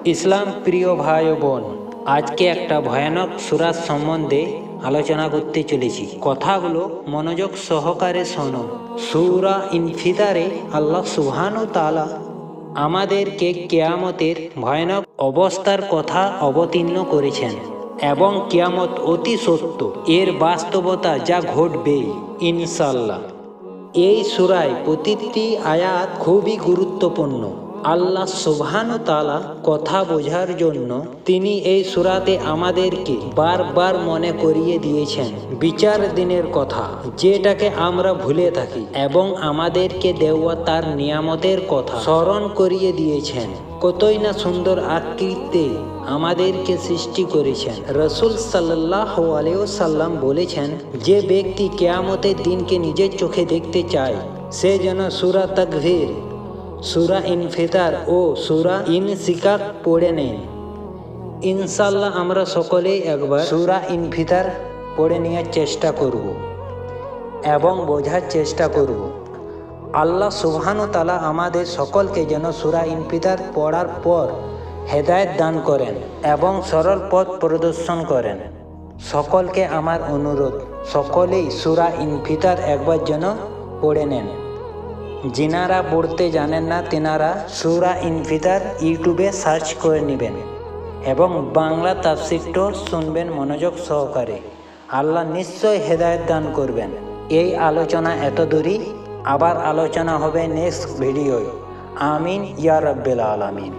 ইসলাম প্রিয় ভাই ও বোন, আজকে একটা ভয়ানক সূরা সম্বন্ধে আলোচনা করতে চলেছি। কথাগুলো মনোযোগ সহকারে শোনো। সূরা ইনফিতারে আল্লাহ সুবহানাহু ওয়া তাআলা আমাদেরকে কিয়ামতের ভয়ানক অবস্থার কথা অবতীর্ণ করেছেন এবং কিয়ামত অতি সত্য, এর বাস্তবতা যা ঘটবে ইনশাআল্লাহ। এই সূরায় প্রতিটি আয়াত খুবই গুরুত্বপূর্ণ। আল্লাহ সুবহানাহু ওয়া তাআলা কথা বোঝার জন্য তিনি এই সূরাতে আমাদেরকে বারবার মনে করিয়ে দিয়েছেন বিচার দিনের কথা, যেটাকে আমরা ভুলে থাকি, এবং আমাদেরকে দেওয়া তার নিয়ামতের কথা স্মরণ করিয়ে দিয়েছেন। কতই না সুন্দর আকৃতিতে আমাদেরকে সৃষ্টি করেছেন। রাসূল সাল্লাল্লাহু আলাইহি ওয়াসাল্লাম বলেছেন, যে ব্যক্তি কিয়ামতের দিনকে নিজের চোখে দেখতে চায় সে যেন সূরা তাকবীর, সূরা ইনফিতার ও সূরা ইনশিকাক পড়ে নেন। ইনশাআল্লাহ আমরা সকলেই একবার সূরা ইনফিতার পড়ে নেওয়ার চেষ্টা করব এবং বোঝার চেষ্টা করব। আল্লাহ সুবহানাহু ওয়া তাআলা আমাদের সকলকে যেন সূরা ইনফিতার পড়ার পর হেদায়েত দান করেন এবং সরল পথ প্রদর্শন করেন। সকলকে আমার অনুরোধ, সকলেই সূরা ইনফিতার একবার যেন পড়ে নেন। যিনারা পড়তে জানেন না তেনারা সূরা ইনফিতার ইউটিউবে সার্চ করে নেবেন এবং বাংলা তাফসীরটা শুনবেন মনোযোগ সহকারে। আল্লাহ নিশ্চয় হেদায়েত দান করবেন। এই আলোচনা এত দূরই, আবার আলোচনা হবে নেক্সট ভিডিওয়। আমিন ইয়া রাব্বিল আলামিন।